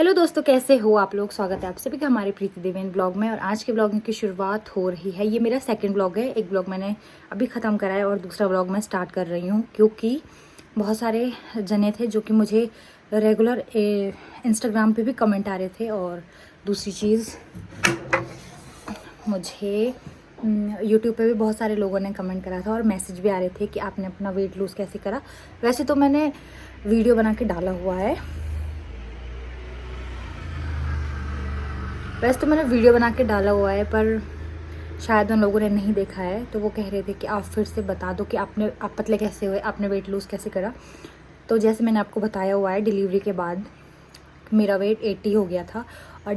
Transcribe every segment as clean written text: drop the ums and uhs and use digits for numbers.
Hello दोस्तों, कैसे हो आप लोग। स्वागत है आप सभी का हमारे प्रीति देवेन ब्लॉग में। और आज के ब्लॉग की शुरुआत हो रही है। ये मेरा सेकंड ब्लॉग है। एक ब्लॉग मैंने अभी ख़त्म करा है और दूसरा ब्लॉग मैं स्टार्ट कर रही हूँ, क्योंकि बहुत सारे जने थे जो कि मुझे रेगुलर इंस्टाग्राम पे भी कमेंट आ रहे थे। और दूसरी चीज़, मुझे यूट्यूब पे भी बहुत सारे लोगों ने कमेंट करा था और मैसेज भी आ रहे थे कि आपने अपना वेट लूज़ कैसे करा। वैसे तो मैंने वीडियो बना के डाला हुआ है, पर शायद उन लोगों ने नहीं देखा है। तो वो कह रहे थे कि आप फिर से बता दो कि आप पतले कैसे हुए, आपने वेट लूज़ कैसे करा। तो जैसे मैंने आपको बताया हुआ है, डिलीवरी के बाद मेरा वेट 80 हो गया था और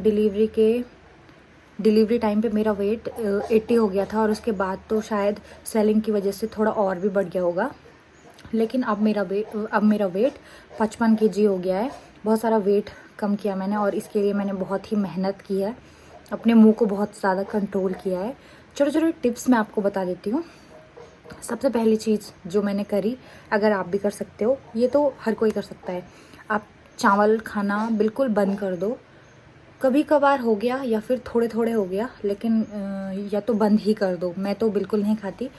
डिलीवरी टाइम पे मेरा वेट 80 हो गया था। और उसके बाद तो शायद स्वेलिंग की वजह से थोड़ा और भी बढ़ गया होगा। लेकिन अब मेरा वेट 55 kg हो गया है। बहुत सारा वेट कम किया मैंने और इसके लिए मैंने बहुत ही मेहनत की है। अपने मुंह को बहुत ज़्यादा कंट्रोल किया है। छोटे छोटे टिप्स मैं आपको बता देती हूँ। सबसे पहली चीज़ जो मैंने करी, अगर आप भी कर सकते हो, ये तो हर कोई कर सकता है, आप चावल खाना बिल्कुल बंद कर दो। कभी कभार हो गया या फिर थोड़े थोड़े हो गया, लेकिन या तो बंद ही कर दो। मैं तो बिल्कुल नहीं खाती,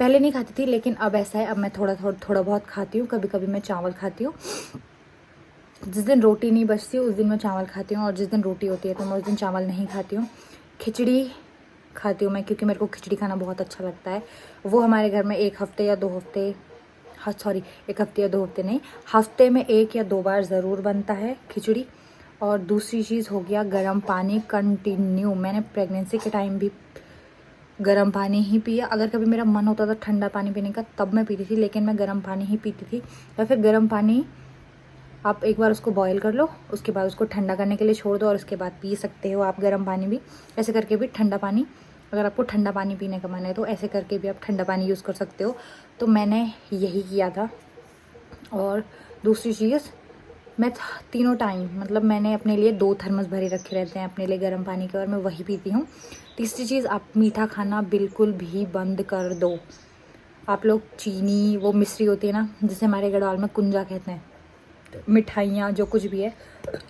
पहले नहीं खाती थी, लेकिन अब ऐसा है, अब मैं थोड़ा बहुत खाती हूँ। कभी कभी मैं चावल खाती हूँ। जिस दिन रोटी नहीं बचती उस दिन मैं चावल खाती हूँ, और जिस दिन रोटी होती है तो मैं उस दिन चावल नहीं खाती हूँ। खिचड़ी खाती हूँ मैं, क्योंकि मेरे को खिचड़ी खाना बहुत अच्छा लगता है। वो हमारे घर में एक हफ्ते या 2 हफ्ते, एक हफ्ते या 2 हफ्ते नहीं, हफ्ते में 1 या 2 बार ज़रूर बनता है खिचड़ी। और दूसरी चीज़ हो गया गर्म पानी कंटिन्यू। मैंने प्रेगनेंसी के टाइम भी गर्म पानी ही पिया। अगर कभी मेरा मन होता था ठंडा पानी पीने का तब मैं पीती थी, लेकिन मैं गर्म पानी ही पीती थी। या फिर गर्म पानी आप एक बार उसको बॉईल कर लो, उसके बाद उसको ठंडा करने के लिए छोड़ दो और उसके बाद पी सकते हो आप गर्म पानी भी। ऐसे करके भी ठंडा पानी, अगर आपको ठंडा पानी पीने का मन है तो ऐसे करके भी आप ठंडा पानी यूज़ कर सकते हो। तो मैंने यही किया था। और दूसरी चीज़, मैं तीनों टाइम, मतलब मैंने अपने लिए 2 थर्मस भरे रखे रहते हैं अपने लिए गर्म पानी के, और मैं वही पीती हूँ। तीसरी चीज़, आप मीठा खाना बिल्कुल भी बंद कर दो। आप लोग चीनी, वो मिश्री होती है ना, जिसे हमारे गढ़वाल में कुंजा कहते हैं, मिठाइयाँ जो कुछ भी है,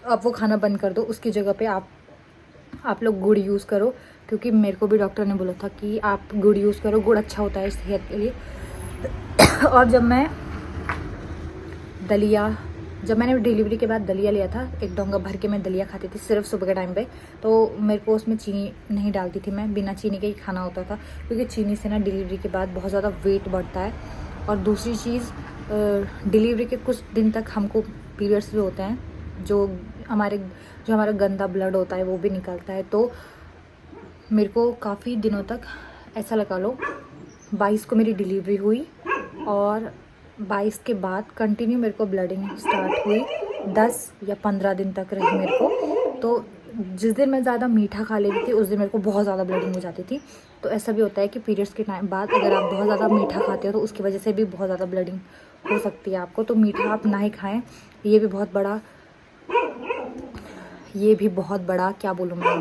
आप वो खाना बंद कर दो। उसकी जगह पे आप लोग गुड़ यूज़ करो, क्योंकि मेरे को भी डॉक्टर ने बोला था कि आप गुड़ यूज़ करो, गुड़ अच्छा होता है सेहत के लिए। और जब मैंने डिलीवरी के बाद दलिया लिया था, एक डोंगा भर के मैं दलिया खाती थी सिर्फ सुबह के टाइम पे, तो मेरे को उसमें चीनी नहीं डालती थी मैं, बिना चीनी के ही खाना होता था, क्योंकि चीनी से ना डिलीवरी के बाद बहुत ज़्यादा वेट बढ़ता है। और दूसरी चीज़, डिलीवरी के कुछ दिन तक हमको पीरियड्स भी होते हैं, जो हमारा गंदा ब्लड होता है वो भी निकलता है। तो मेरे को काफ़ी दिनों तक, ऐसा लगा लो 22 को मेरी डिलीवरी हुई और 22 के बाद कंटिन्यू मेरे को ब्लडिंग स्टार्ट हुई। 10 या 15 दिन तक रही मेरे को। तो जिस दिन मैं ज़्यादा मीठा खा लेती थी उस दिन मेरे को बहुत ज़्यादा ब्लडिंग हो जाती थी। तो ऐसा भी होता है कि पीरियड्स के टाइम बाद अगर आप बहुत ज़्यादा मीठा खाते हो तो उसकी वजह से भी बहुत ज़्यादा ब्लडिंग हो सकती है आपको। तो मीठा आप ना ही खाएँ। ये भी बहुत बड़ा क्या बोलूँ मैं,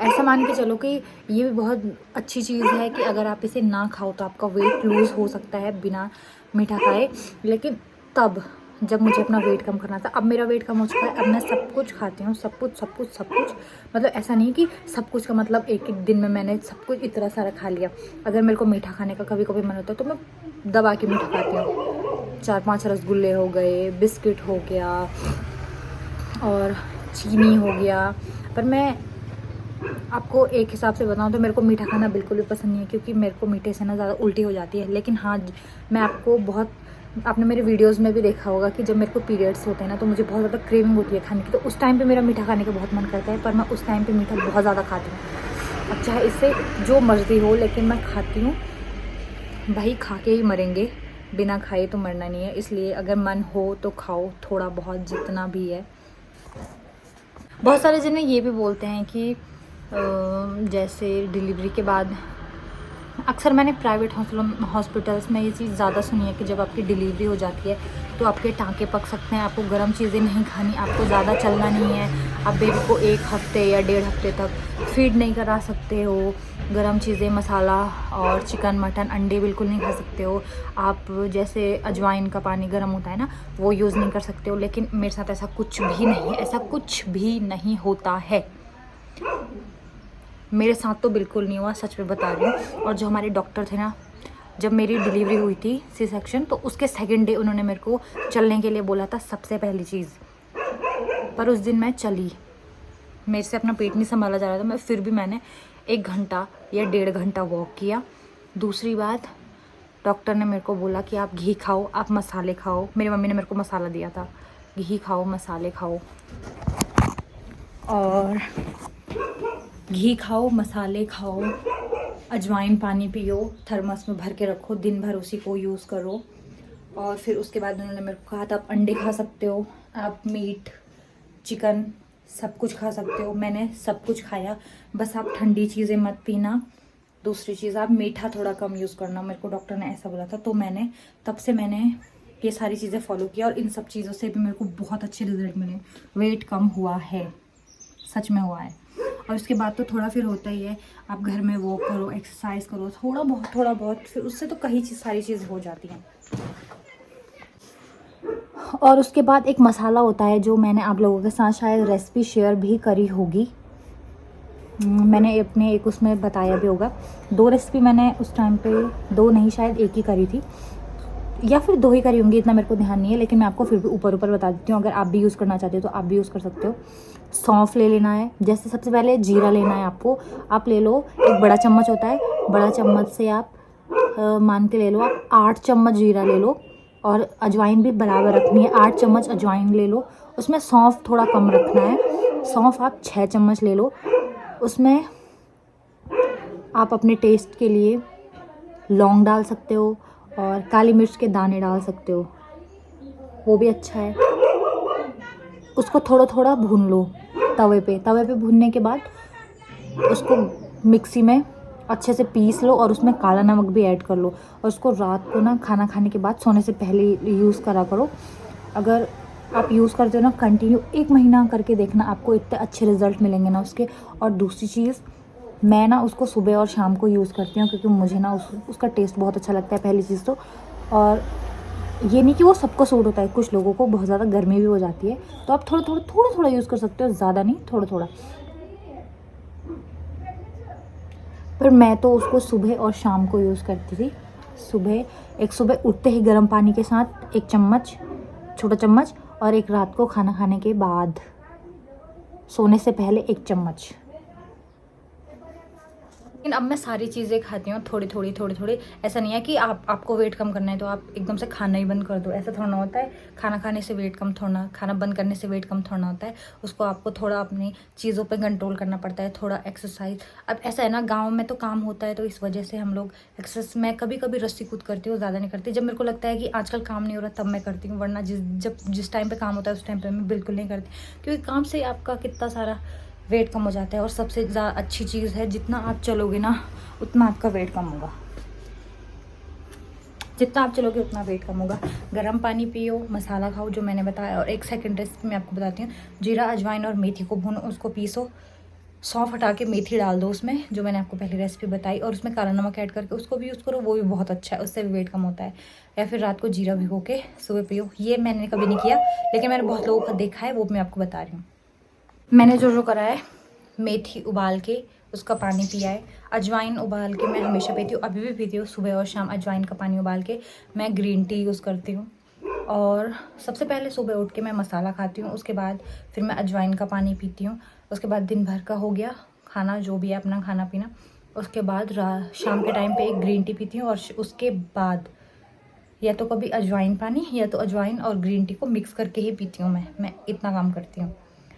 ऐसा मान के चलो कि ये भी बहुत अच्छी चीज़ है कि अगर आप इसे ना खाओ तो आपका वेट लूज़ हो सकता है बिना मीठा खाए। लेकिन तब जब मुझे अपना वेट कम करना था, अब मेरा वेट कम हो चुका है, अब मैं सब कुछ खाती हूँ, सब कुछ। मतलब ऐसा नहीं कि सब कुछ का मतलब एक दिन में मैंने सब कुछ इतना सारा खा लिया। अगर मेरे को मीठा खाने का कभी कभी मन होता है तो मैं दबा के मीठा खाती हूँ। 4-5 रसगुल्ले हो गए, बिस्किट हो गया और चीनी हो गया। पर मैं आपको एक हिसाब से बताऊं तो मेरे को मीठा खाना बिल्कुल भी पसंद नहीं है, क्योंकि मेरे को मीठे से ना ज़्यादा उल्टी हो जाती है। लेकिन हाँ, आपने मेरे वीडियोस में भी देखा होगा कि जब मेरे को पीरियड्स होते हैं ना तो मुझे बहुत ज़्यादा क्रेविंग होती है खाने की। तो उस टाइम पे मेरा मीठा खाने का बहुत मन करता है, पर मैं उस टाइम पे मीठा बहुत ज़्यादा खाती हूँ। अब चाहे इससे जो मर्ज़ी हो, लेकिन मैं खाती हूँ। भाई खा के ही मरेंगे, बिना खाए तो मरना नहीं है। इसलिए अगर मन हो तो खाओ, थोड़ा बहुत जितना भी है। बहुत सारे जने ये भी बोलते हैं कि जैसे डिलीवरी के बाद, अक्सर मैंने प्राइवेट हॉस्पिटल्स में ये चीज़ ज़्यादा सुनी है कि जब आपकी डिलीवरी हो जाती है तो आपके टाँके पक सकते हैं, आपको गर्म चीज़ें नहीं खानी, आपको ज़्यादा चलना नहीं है, आप बेबी को 1 हफ्ते या 1.5 हफ्ते तक फीड नहीं करा सकते हो, गरम चीज़ें, मसाला और चिकन, मटन, अंडे बिल्कुल नहीं खा सकते हो आप। जैसे अजवाइन का पानी गर्म होता है ना, वो यूज़ नहीं कर सकते हो। लेकिन मेरे साथ ऐसा कुछ भी नहीं है, ऐसा कुछ भी नहीं होता है। मेरे साथ तो बिल्कुल नहीं हुआ, सच में बता रही हूँ। और जो हमारे डॉक्टर थे ना, जब मेरी डिलीवरी हुई थी सी सेक्शन, तो उसके सेकंड डे उन्होंने मेरे को चलने के लिए बोला था, सबसे पहली चीज़। पर उस दिन मैं चली, मेरे से अपना पेट नहीं संभाला जा रहा था, मैं फिर भी मैंने 1 घंटा या 1.5 घंटा वॉक किया। दूसरी बात, डॉक्टर ने मेरे को बोला कि आप घी खाओ, आप मसाले खाओ। मेरी मम्मी ने मेरे को मसाला दिया था, घी खाओ, मसाले खाओ, और घी खाओ, मसाले खाओ, अजवाइन पानी पियो, थर्मस में भर के रखो, दिन भर उसी को यूज़ करो। और फिर उसके बाद उन्होंने मेरे को कहा था, आप अंडे खा सकते हो, आप मीट, चिकन सब कुछ खा सकते हो। मैंने सब कुछ खाया, बस आप ठंडी चीज़ें मत पीना। दूसरी चीज़, आप मीठा थोड़ा कम यूज़ करना, मेरे को डॉक्टर ने ऐसा बोला था। तो मैंने तब से ये सारी चीज़ें फॉलो किया, और इन सब चीज़ों से भी मेरे को बहुत अच्छे रिजल्ट मिले। वेट कम हुआ है, सच में हुआ है। और उसके बाद तो थोड़ा फिर होता ही है, आप घर में वॉक करो, एक्सरसाइज करो, थोड़ा बहुत, फिर उससे तो कई सारी चीज़ हो जाती हैं। और उसके बाद एक मसाला होता है, जो मैंने आप लोगों के साथ शायद रेसिपी शेयर भी करी होगी, मैंने अपने एक उसमें बताया भी होगा। 2 रेसिपी मैंने उस टाइम पे, 2 नहीं शायद 1 ही करी थी, या फिर 2 ही करी होंगी, इतना मेरे को ध्यान नहीं है। लेकिन मैं आपको फिर भी ऊपर बता देती हूँ, अगर आप भी यूज़ करना चाहते हो तो आप भी यूज़ कर सकते हो। सौंफ ले लेना है, जैसे सबसे पहले जीरा लेना है आपको। आप ले लो, एक बड़ा चम्मच होता है, बड़ा चम्मच से आप मान के ले लो, आप 8 चम्मच जीरा ले लो। और अजवाइन भी बराबर रखनी है, 8 चम्मच अजवाइन ले लो। उसमें सौंफ थोड़ा कम रखना है, सौंफ आप 6 चम्मच ले लो। उसमें आप अपने टेस्ट के लिए लौंग डाल सकते हो, और काली मिर्च के दाने डाल सकते हो, वो भी अच्छा है। उसको थोड़ा भून लो तवे पे भूनने के बाद उसको मिक्सी में अच्छे से पीस लो, और उसमें काला नमक भी ऐड कर लो। और उसको रात को ना, खाना खाने के बाद सोने से पहले यूज़ करा करो। अगर आप यूज़ करते हो ना कंटिन्यू 1 महीना करके देखना, आपको इतने अच्छे रिज़ल्ट मिलेंगे ना उसके। और दूसरी चीज़, मैं ना उसको सुबह और शाम को यूज़ करती हूँ, क्योंकि मुझे ना उसका टेस्ट बहुत अच्छा लगता है, पहली चीज़ तो। और ये नहीं कि वो सबको सूट होता है, कुछ लोगों को बहुत ज़्यादा गर्मी भी हो जाती है, तो आप थोड़ा यूज़ कर सकते हो, ज़्यादा नहीं, थोड़ा। पर मैं तो उसको सुबह और शाम को यूज़ करती थी। सुबह उठते ही गर्म पानी के साथ 1 चम्मच, छोटा चम्मच, और एक रात को खाना खाने के बाद सोने से पहले 1 चम्मच। लेकिन अब मैं सारी चीज़ें खाती हूँ थोड़ी। ऐसा नहीं है कि आपको वेट कम करना है तो आप एकदम से खाना ही बंद कर दो, ऐसा थोड़ा ना होता है। खाना खाने से वेट कम थोड़ा, खाना बंद करने से वेट कम थोड़ा होता है। उसको आपको थोड़ा अपनी चीज़ों पे कंट्रोल करना पड़ता है, थोड़ा एक्सरसाइज। अब ऐसा है ना, गाँव में तो काम होता है, तो इस वजह से हम लोग एक्सरसाइज, मैं कभी रस्सी कूद करती हूँ, ज़्यादा नहीं करती। जब मेरे को लगता है कि आजकल काम नहीं हो रहा तब मैं करती हूँ, वरना जिस टाइम पर काम होता है उस टाइम पर मैं बिल्कुल नहीं करती, क्योंकि काम से आपका कितना सारा वेट कम हो जाता है। और सबसे ज़्यादा अच्छी चीज़ है, जितना आप चलोगे ना उतना आपका वेट कम होगा, जितना आप चलोगे उतना वेट कम होगा। गर्म पानी पियो, मसाला खाओ जो मैंने बताया। और एक सेकंड रेसिपी मैं आपको बताती हूँ, जीरा, अजवाइन और मेथी को भूनो, उसको पीसो, सौंफ हटा के मेथी डाल दो उसमें, जो मैंने आपको पहली रेसिपी बताई। और उसमें काला नमक ऐड करके उसको भी यूज़ करो, वो भी बहुत अच्छा है, उससे भी वेट कम होता है। या फिर रात को जीरा भिगो के सुबह पियो। ये मैंने कभी नहीं किया, लेकिन मैंने बहुत लोगों का देखा है, वो मैं आपको बता रही हूँ। मैंने जो करा है, मेथी उबाल के उसका पानी पिया है, अजवाइन उबाल के मैं हमेशा पीती हूँ, अभी भी पीती हूँ, सुबह और शाम अजवाइन का पानी उबाल के। मैं ग्रीन टी यूज़ करती हूँ। और सबसे पहले सुबह उठ के मैं मसाला खाती हूँ, उसके बाद फिर मैं अजवाइन का पानी पीती हूँ। उसके बाद दिन भर का हो गया खाना, जो भी है अपना खाना पीना। उसके बाद शाम के टाइम पे एक ग्रीन टी पीती हूँ, और उसके बाद या तो कभी अजवाइन पानी, या तो अजवाइन और ग्रीन टी को मिक्स करके ही पीती हूँ। मैं इतना काम करती हूँ।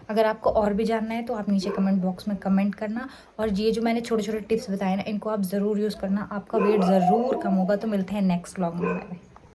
अगर आपको और भी जानना है तो आप नीचे कमेंट बॉक्स में कमेंट करना। और ये जो मैंने छोटे टिप्स बताए ना, इनको आप ज़रूर यूज़ करना, आपका वेट ज़रूर कम होगा। तो मिलते हैं नेक्स्ट व्लॉग में।